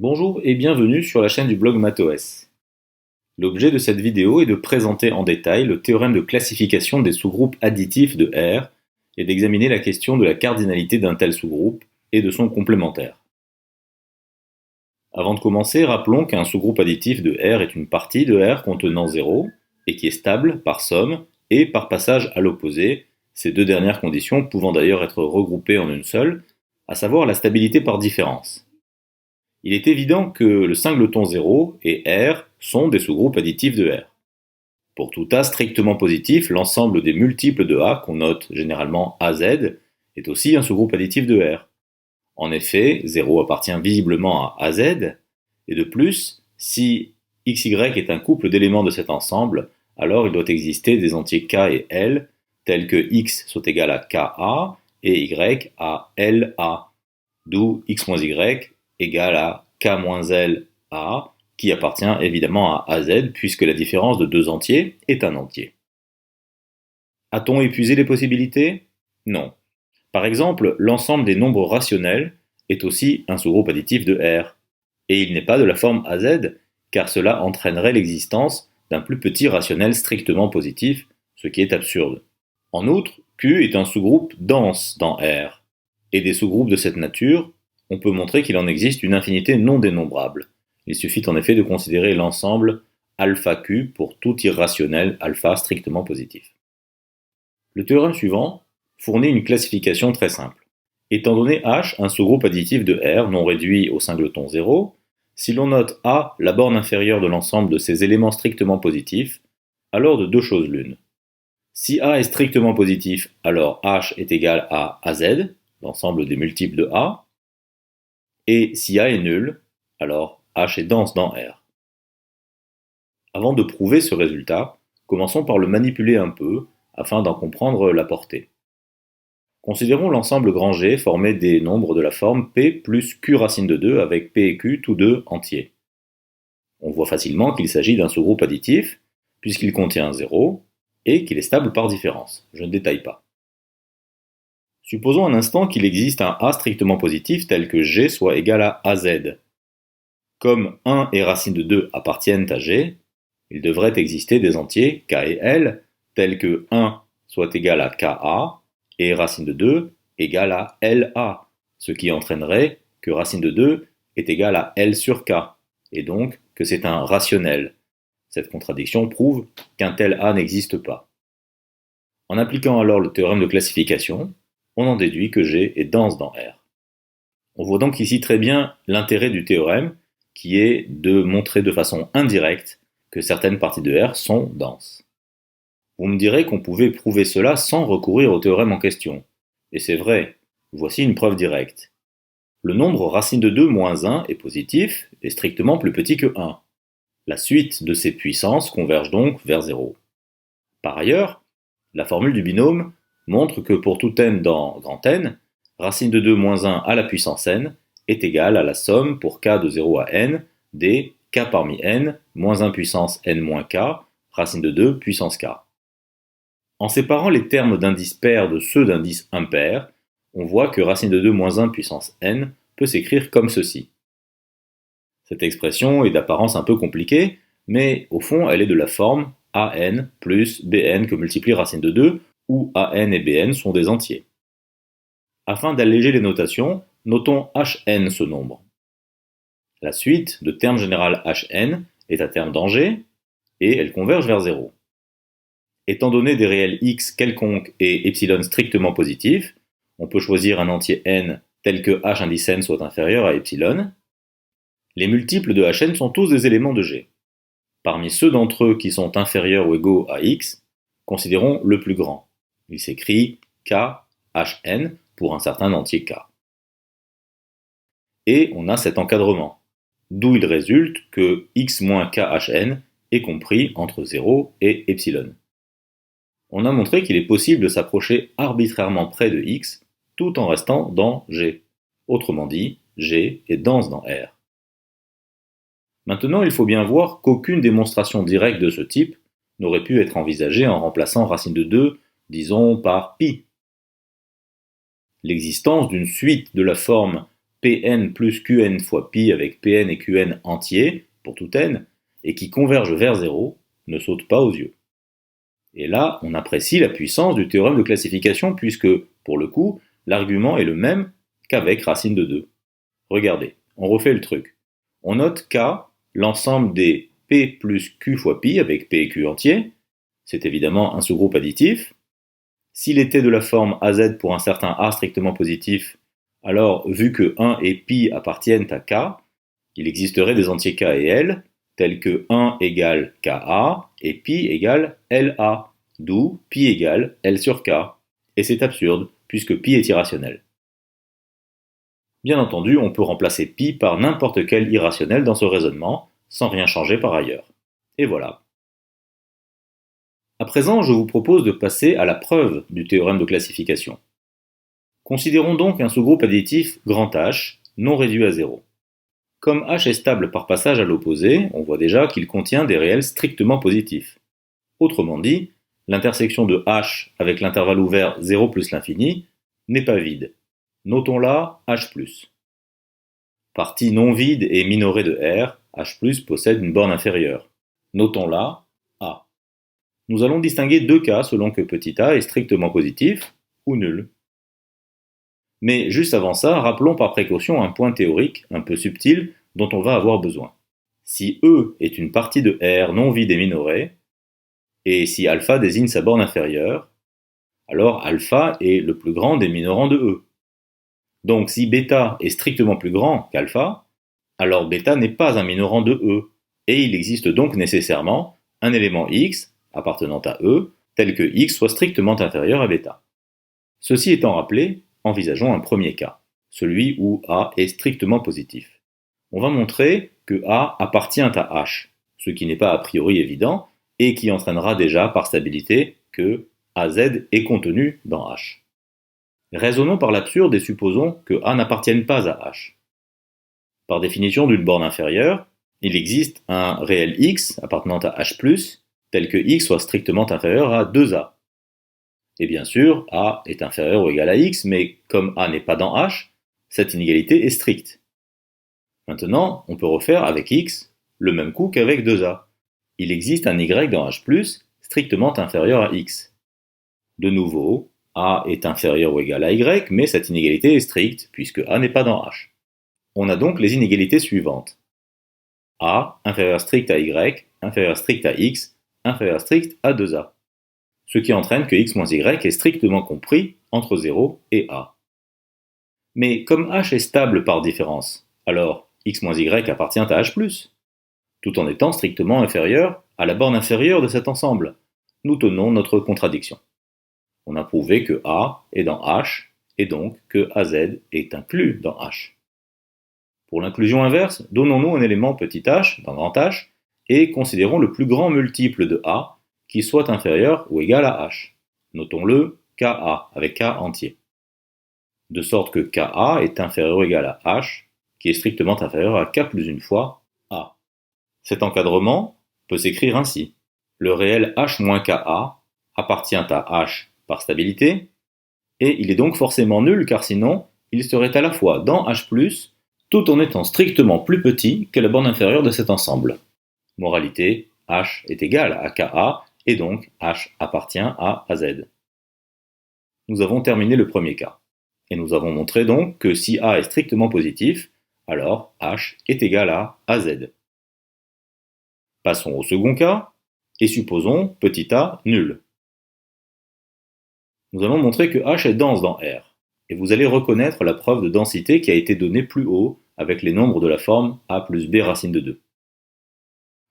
Bonjour et bienvenue sur la chaîne du blog MathOS. L'objet de cette vidéo est de présenter en détail le théorème de classification des sous-groupes additifs de R et d'examiner la question de la cardinalité d'un tel sous-groupe et de son complémentaire. Avant de commencer, rappelons qu'un sous-groupe additif de R est une partie de R contenant 0 et qui est stable par somme et par passage à l'opposé, ces deux dernières conditions pouvant d'ailleurs être regroupées en une seule, à savoir la stabilité par différence. Il est évident que le singleton 0 et R sont des sous-groupes additifs de R. Pour tout A strictement positif, l'ensemble des multiples de A, qu'on note généralement AZ, est aussi un sous-groupe additif de R. En effet, 0 appartient visiblement à AZ, et de plus, si XY est un couple d'éléments de cet ensemble, alors il doit exister des entiers K et L, tels que X soit égal à KA et Y à LA, d'où X moins Y égale à K-L-A, qui appartient évidemment à AZ, puisque la différence de deux entiers est un entier. A-t-on épuisé les possibilités? Non. Par exemple, l'ensemble des nombres rationnels est aussi un sous-groupe additif de R, et il n'est pas de la forme AZ, car cela entraînerait l'existence d'un plus petit rationnel strictement positif, ce qui est absurde. En outre, Q est un sous-groupe dense dans R, et des sous-groupes de cette nature, on peut montrer qu'il en existe une infinité non dénombrable. Il suffit en effet de considérer l'ensemble alpha Q pour tout irrationnel alpha strictement positif. Le théorème suivant fournit une classification très simple. Étant donné H un sous-groupe additif de R non réduit au singleton 0, si l'on note A la borne inférieure de l'ensemble de ces éléments strictement positifs, alors de deux choses l'une. Si A est strictement positif, alors H est égal à AZ, l'ensemble des multiples de A, et si A est nul, alors H est dense dans R. Avant de prouver ce résultat, commençons par le manipuler un peu, afin d'en comprendre la portée. Considérons l'ensemble grand G formé des nombres de la forme P plus Q racine de 2 avec P et Q tous deux entiers. On voit facilement qu'il s'agit d'un sous-groupe additif, puisqu'il contient 0, et qu'il est stable par différence. Je ne détaille pas. Supposons un instant qu'il existe un A strictement positif tel que G soit égal à AZ. Comme 1 et racine de 2 appartiennent à G, il devrait exister des entiers K et L tels que 1 soit égal à KA et racine de 2 égale à LA, ce qui entraînerait que racine de 2 est égale à L sur K, et donc que c'est un rationnel. Cette contradiction prouve qu'un tel A n'existe pas. En appliquant alors le théorème de classification, on en déduit que G est dense dans R. On voit donc ici très bien l'intérêt du théorème, qui est de montrer de façon indirecte que certaines parties de R sont denses. Vous me direz qu'on pouvait prouver cela sans recourir au théorème en question. Et c'est vrai, voici une preuve directe. Le nombre racine de 2 moins 1 est positif et strictement plus petit que 1. La suite de ces puissances converge donc vers 0. Par ailleurs, la formule du binôme montre que pour tout n dans grand N, racine de 2 moins 1 à la puissance n est égale à la somme pour k de 0 à n des k parmi n moins 1 puissance n moins k, racine de 2 puissance k. En séparant les termes d'indices pairs de ceux d'indices impairs, on voit que racine de 2 moins 1 puissance n peut s'écrire comme ceci. Cette expression est d'apparence un peu compliquée, mais au fond elle est de la forme an plus bn que multiplie racine de 2, où an et bn sont des entiers. Afin d'alléger les notations, notons hn ce nombre. La suite de terme général hn est à terme d'G, et elle converge vers 0. Étant donné des réels x quelconques et epsilon strictement positifs, on peut choisir un entier n tel que h indice n soit inférieur à epsilon. Les multiples de hn sont tous des éléments de G. Parmi ceux d'entre eux qui sont inférieurs ou égaux à x, considérons le plus grand. Il s'écrit khn pour un certain entier k. Et on a cet encadrement, d'où il résulte que x moins khn est compris entre 0 et epsilon. On a montré qu'il est possible de s'approcher arbitrairement près de x tout en restant dans G. Autrement dit, G est dense dans R. Maintenant, il faut bien voir qu'aucune démonstration directe de ce type n'aurait pu être envisagée en remplaçant racine de 2, disons, par pi. L'existence d'une suite de la forme Pn plus Qn fois pi avec Pn et Qn entiers, pour tout n, et qui convergent vers 0, ne saute pas aux yeux. Et là, on apprécie la puissance du théorème de classification puisque, pour le coup, l'argument est le même qu'avec racine de 2. Regardez, on refait le truc. On note K, l'ensemble des P plus Q fois pi avec P et Q entiers, c'est évidemment un sous-groupe additif. S'il était de la forme AZ pour un certain A strictement positif, alors vu que 1 et pi appartiennent à K, il existerait des entiers K et L, tels que 1 égale Ka et pi égale La, d'où pi égale L sur K. Et c'est absurde, puisque pi est irrationnel. Bien entendu, on peut remplacer pi par n'importe quel irrationnel dans ce raisonnement, sans rien changer par ailleurs. Et voilà. À présent, je vous propose de passer à la preuve du théorème de classification. Considérons donc un sous-groupe additif grand H, non réduit à 0. Comme H est stable par passage à l'opposé, on voit déjà qu'il contient des réels strictement positifs. Autrement dit, l'intersection de H avec l'intervalle ouvert 0 plus l'infini n'est pas vide. Notons là H+. Partie non vide et minorée de R, H+, possède une borne inférieure. Notons là A. Nous allons distinguer deux cas selon que petit a est strictement positif ou nul. Mais juste avant ça, rappelons par précaution un point théorique un peu subtil dont on va avoir besoin. Si E est une partie de R non vide et minorée, et si alpha désigne sa borne inférieure, alors alpha est le plus grand des minorants de E. Donc si bêta est strictement plus grand qu'alpha, alors bêta n'est pas un minorant de E, et il existe donc nécessairement un élément x appartenant à E, tel que x soit strictement inférieur à bêta. Ceci étant rappelé, envisageons un premier cas, celui où A est strictement positif. On va montrer que A appartient à H, ce qui n'est pas a priori évident, et qui entraînera déjà par stabilité que AZ est contenu dans H. Raisonnons par l'absurde et supposons que A n'appartienne pas à H. Par définition d'une borne inférieure, il existe un réel x appartenant à H+, tel que x soit strictement inférieur à 2A. Et bien sûr, A est inférieur ou égal à x, mais comme A n'est pas dans H, cette inégalité est stricte. Maintenant, on peut refaire avec x le même coup qu'avec 2A. Il existe un y dans H+, strictement inférieur à x. De nouveau, A est inférieur ou égal à y, mais cette inégalité est stricte, puisque A n'est pas dans H. On a donc les inégalités suivantes. A inférieur strict à y, inférieur strict à x, inférieur strict à 2A. Ce qui entraîne que x moins y est strictement compris entre 0 et A. Mais comme H est stable par différence, alors x moins y appartient à H+, tout en étant strictement inférieur à la borne inférieure de cet ensemble. Nous tenons notre contradiction. On a prouvé que A est dans H, et donc que AZ est inclus dans H. Pour l'inclusion inverse, donnons-nous un élément petit h dans grand H, et considérons le plus grand multiple de A, qui soit inférieur ou égal à H. Notons-le Ka, avec K entier. De sorte que Ka est inférieur ou égal à H, qui est strictement inférieur à K plus une fois A. Cet encadrement peut s'écrire ainsi. Le réel H moins Ka appartient à H par stabilité, et il est donc forcément nul car sinon, il serait à la fois dans H+, tout en étant strictement plus petit que la borne inférieure de cet ensemble. Moralité, H est égal à Ka, et donc H appartient à AZ. Nous avons terminé le premier cas, et nous avons montré donc que si A est strictement positif, alors H est égal à AZ. Passons au second cas, et supposons petit a nul. Nous allons montrer que H est dense dans R, et vous allez reconnaître la preuve de densité qui a été donnée plus haut avec les nombres de la forme a plus b racine de 2.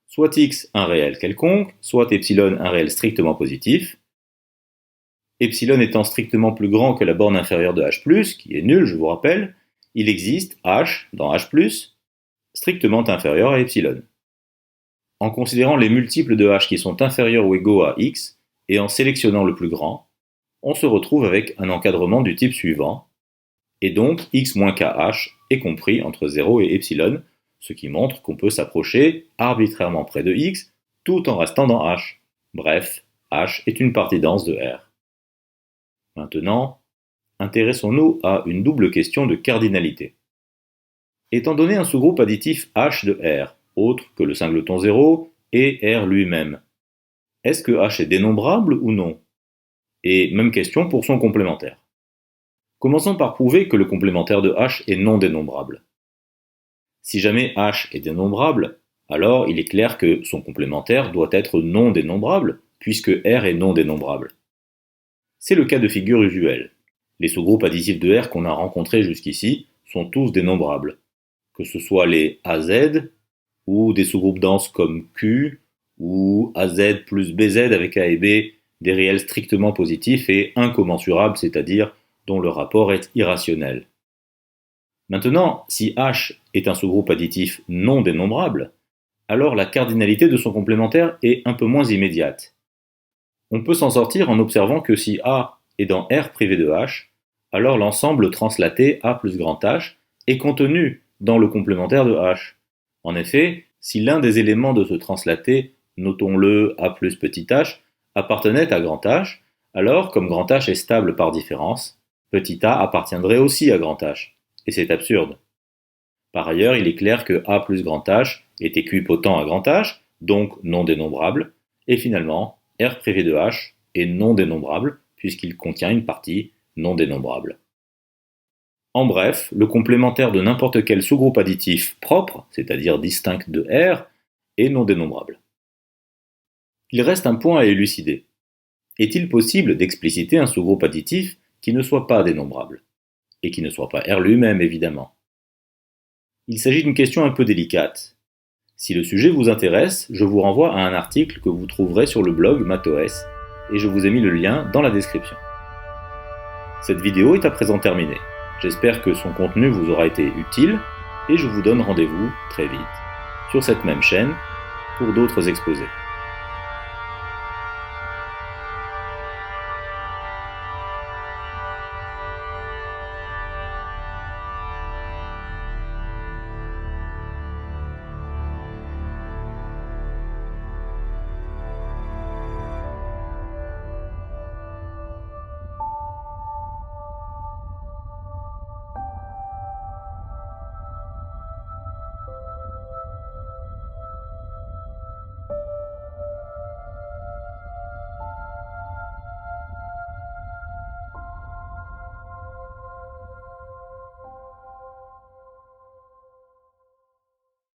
Soit x un réel quelconque, soit epsilon un réel strictement positif. Epsilon étant strictement plus grand que la borne inférieure de H+, qui est nulle, je vous rappelle, il existe H dans H+, strictement inférieur à epsilon. En considérant les multiples de H qui sont inférieurs ou égaux à x, et en sélectionnant le plus grand, on se retrouve avec un encadrement du type suivant, et donc x moins kh est compris entre 0 et epsilon, ce qui montre qu'on peut s'approcher arbitrairement près de x tout en restant dans H. Bref, H est une partie dense de R. Maintenant, intéressons-nous à une double question de cardinalité. Étant donné un sous-groupe additif H de R, autre que le singleton 0 et R lui-même, est-ce que H est dénombrable ou non? Et même question pour son complémentaire. Commençons par prouver que le complémentaire de H est non dénombrable. Si jamais H est dénombrable, alors il est clair que son complémentaire doit être non dénombrable, puisque R est non dénombrable. C'est le cas de figure usuel. Les sous-groupes additifs de R qu'on a rencontrés jusqu'ici sont tous dénombrables, que ce soit les AZ, ou des sous-groupes denses comme Q, ou AZ plus BZ avec A et B, des réels strictement positifs et incommensurables, c'est-à-dire dont le rapport est irrationnel. Maintenant, si H est un sous-groupe additif non dénombrable, alors la cardinalité de son complémentaire est un peu moins immédiate. On peut s'en sortir en observant que si A est dans R privé de H, alors l'ensemble translaté A plus grand H est contenu dans le complémentaire de H. En effet, si l'un des éléments de ce translaté, notons-le A plus petit h, appartenait à grand H, alors comme grand H est stable par différence, petit a appartiendrait aussi à grand H, et c'est absurde. Par ailleurs, il est clair que A plus grand H est équipotent à grand H, donc non dénombrable, et finalement, R privé de H est non dénombrable, puisqu'il contient une partie non dénombrable. En bref, le complémentaire de n'importe quel sous-groupe additif propre, c'est-à-dire distinct de R, est non dénombrable. Il reste un point à élucider. Est-il possible d'expliciter un sous-groupe additif qui ne soit pas dénombrable? Et qui ne soit pas R lui-même, évidemment. Il s'agit d'une question un peu délicate. Si le sujet vous intéresse, je vous renvoie à un article que vous trouverez sur le blog MathOS, et je vous ai mis le lien dans la description. Cette vidéo est à présent terminée. J'espère que son contenu vous aura été utile, et je vous donne rendez-vous très vite sur cette même chaîne pour d'autres exposés.